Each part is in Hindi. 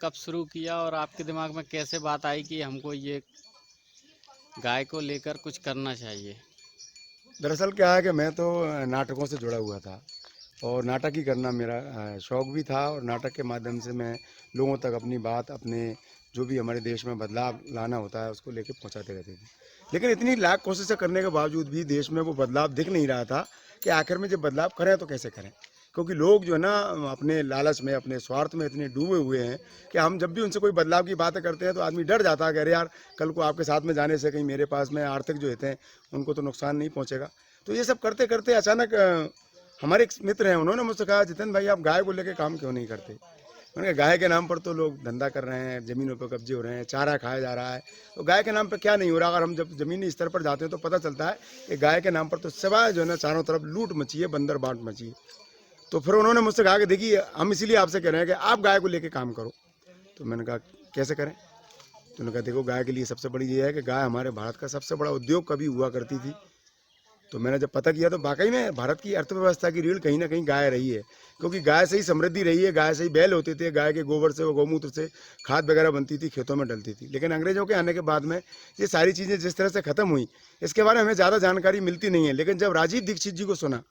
कब शुरू किया और आपके दिमाग में कैसे बात आई कि हमको ये गाय को लेकर कुछ करना चाहिए? दरअसल क्या है कि मैं तो नाटकों से जुड़ा हुआ था और नाटक ही करना मेरा शौक़ भी था और नाटक के माध्यम से मैं लोगों तक अपनी बात, अपने जो भी हमारे देश में बदलाव लाना होता है उसको लेके पहुंचाते रहते थे। लेकिन इतनी लाख कोशिशें करने के बावजूद भी देश में वो बदलाव दिख नहीं रहा था कि आखिर में जब बदलाव करें तो कैसे करें, क्योंकि लोग जो है ना अपने लालच में, अपने स्वार्थ में इतने डूबे हुए हैं कि हम जब भी उनसे कोई बदलाव की बातें करते हैं तो आदमी डर जाता है कि अरे यार, कल को आपके साथ में जाने से कहीं मेरे पास में आर्थिक जो होते हैं उनको तो नुकसान नहीं पहुँचेगा। तो ये सब करते करते अचानक हमारे एक मित्र हैं, उन्होंने मुझसे कहा, जितेंद्र भाई आप गाय को लेकर काम क्यों नहीं करते? मैंने कहा गाय के नाम पर तो लोग धंधा कर रहे हैं, ज़मीनों पर कब्जे हो रहे हैं, चारा खाया जा रहा है, तो गाय के नाम पर क्या नहीं हो रहा? अगर हम जब ज़मीनी स्तर पर जाते हैं तो पता चलता है कि गाय के नाम पर तो सिवाय जो है ना चारों तरफ लूट मची है, बंदर बांट मची है। तो फिर उन्होंने मुझसे कहा कि देखिए हम इसीलिए आपसे कह रहे हैं कि आप गाय को लेकर काम करो। तो मैंने कहा कैसे करें? तो उन्होंने कहा देखो, गाय के लिए सबसे बड़ी ये है कि गाय हमारे भारत का सबसे बड़ा उद्योग कभी हुआ करती थी। तो मैंने जब पता किया तो वाकई में भारत की अर्थव्यवस्था की रीढ़ कहीं ना कहीं गाय रही है, क्योंकि गाय से ही समृद्धि रही है, गाय से ही बैल होते थे, गाय के गोबर से, वो गौमूत्र से खाद वगैरह बनती थी, खेतों में डलती थी। लेकिन अंग्रेजों के आने के बाद में ये सारी चीज़ें जिस तरह से ख़त्म हुई, इसके बारे में हमें ज़्यादा जानकारी मिलती नहीं है। लेकिन जब राजीव दीक्षित जी को सुना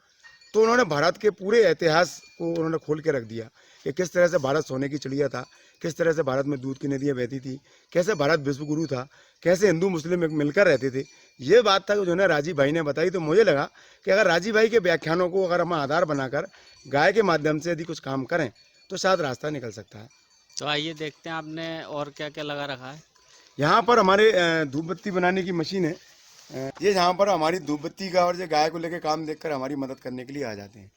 तो उन्होंने भारत के पूरे इतिहास को उन्होंने खोल के रख दिया कि किस तरह से भारत सोने की चिड़िया था, किस तरह से भारत में दूध की नदियाँ बहती थी, कैसे भारत विश्वगुरु था, कैसे हिंदू मुस्लिम मिलकर रहते थे। ये बात था जो है ना राजीव भाई ने बताई। तो मुझे लगा कि अगर राजीव भाई के व्याख्यानों को अगर हम आधार बनाकर गाय के माध्यम से यदि कुछ काम करें तो शायद रास्ता निकल सकता है। तो आइए देखते हैं आपने और क्या क्या लगा रखा है। यहाँ पर हमारे धूप बत्ती बनाने की मशीन है। ये यहाँ पर हमारी धूप बत्ती का और ये गाय को लेकर काम देखकर हमारी मदद करने के लिए आ जाते हैं।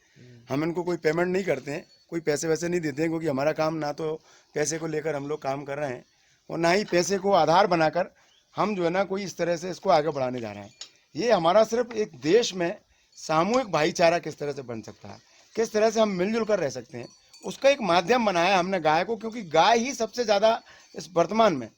हम इनको कोई पेमेंट नहीं करते हैं, कोई पैसे वैसे नहीं देते हैं, क्योंकि हमारा काम ना तो पैसे को लेकर हम लोग काम कर रहे हैं और ना ही पैसे को आधार बनाकर हम जो है ना कोई इस तरह से इसको आगे बढ़ाने जा रहे हैं। ये हमारा सिर्फ एक देश में सामूहिक भाईचारा किस तरह से बन सकता है, किस तरह से हम मिलजुल कर रह सकते हैं, उसका एक माध्यम बनाया हमने गाय को, क्योंकि गाय ही सबसे ज़्यादा इस वर्तमान में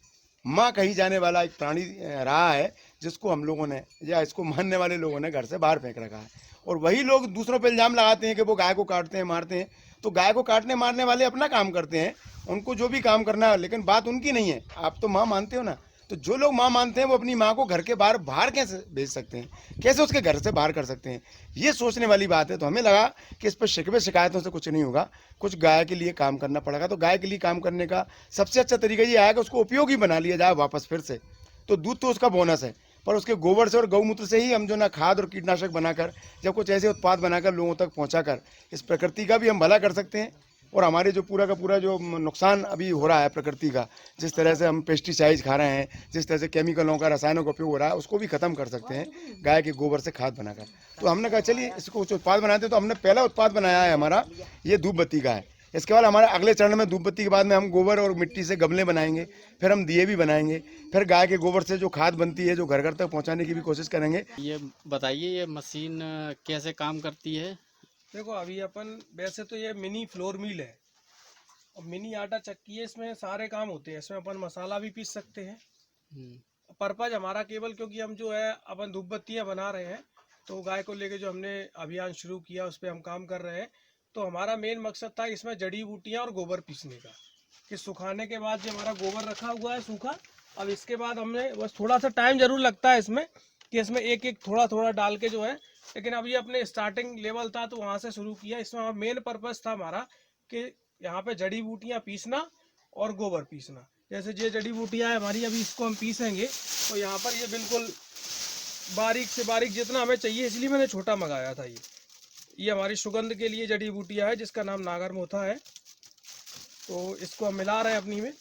माँ कही जाने वाला एक प्राणी रहा है, जिसको हम लोगों ने या इसको मानने वाले लोगों ने घर से बाहर फेंक रखा है। और वही लोग दूसरों पर इल्ज़ाम लगाते हैं कि वो गाय को काटते हैं, मारते हैं। तो गाय को काटने मारने वाले अपना काम करते हैं, उनको जो भी काम करना है, लेकिन बात उनकी नहीं है। आप तो माँ मानते हो ना, तो जो लोग माँ मानते हैं वो अपनी माँ को घर के बाहर बाहर कैसे भेज सकते हैं, कैसे उसके घर से बाहर कर सकते हैं? ये सोचने वाली बात है। तो हमें लगा कि इस पर शिकवे शिकायतों से कुछ नहीं होगा, कुछ गाय के लिए काम करना पड़ेगा। तो गाय के लिए काम करने का सबसे अच्छा तरीका ये आया कि उसको उपयोगी बना लिया जाए वापस फिर से। तो दूध तो उसका बोनस है, पर उसके गोबर से और गौमूत्र से ही हम जो ना खाद और कीटनाशक बनाकर जब कुछ ऐसे उत्पाद बनाकर लोगों तक पहुंचाकर इस प्रकृति का भी हम भला कर सकते हैं। और हमारे जो पूरा का पूरा जो नुकसान अभी हो रहा है प्रकृति का, जिस तरह से हम पेस्टिसाइड खा रहे हैं, जिस तरह से केमिकलों का, रसायनों का उपयोग हो रहा है, उसको भी ख़त्म कर सकते हैं गाय के गोबर से खाद बनाकर। तो हमने कहा चलिए इसको कुछ उत्पाद बनाते हैं। तो हमने पहला उत्पाद बनाया है हमारा ये धूप बत्ती का है। इसके बाद हमारे अगले चरण में धूप बत्ती के बाद में हम गोबर और मिट्टी से गमले बनाएंगे, फिर हम दिए भी बनाएंगे, फिर गाय के गोबर से जो खाद बनती है जो घर घर तक पहुंचाने की भी कोशिश करेंगे। ये बताइए ये मशीन कैसे काम करती है? देखो अभी अपन वैसे तो ये मिनी फ्लोर मिल है और मिनी आटा चक्की है, इसमें सारे काम होते हैं। इसमें अपन मसाला भी पीस सकते हैं। पर्पज हमारा केवल क्योंकि हम जो है अपन धूप बत्तियाँ बना रहे हैं, तो गाय को लेके जो हमने अभियान शुरू किया उस पर हम काम कर रहे हैं। तो हमारा मेन मकसद था इसमें जड़ी बूटियाँ और गोबर पीसने का, कि सुखाने के बाद जो हमारा गोबर रखा हुआ है सूखा, अब इसके बाद हमने बस थोड़ा सा टाइम जरूर लगता है इसमें कि इसमें एक एक थोड़ा थोड़ा डाल के जो है, लेकिन अभी अपने स्टार्टिंग लेवल था तो वहाँ से शुरू किया। इसमें मेन पर्पस था हमारा कि यहाँ पे जड़ी बूटियाँ पीसना और गोबर पीसना। जैसे ये जड़ी बूटियाँ है हमारी, अभी इसको हम पीसेंगे तो यहाँ पर ये बिल्कुल बारीक से बारीक जितना हमें चाहिए, इसलिए मैंने छोटा मंगाया था। ये हमारी सुगंध के लिए जड़ी बूटियाँ है जिसका नाम नागर मोथा है। तो इसको हम मिला रहे हैं अपनी में।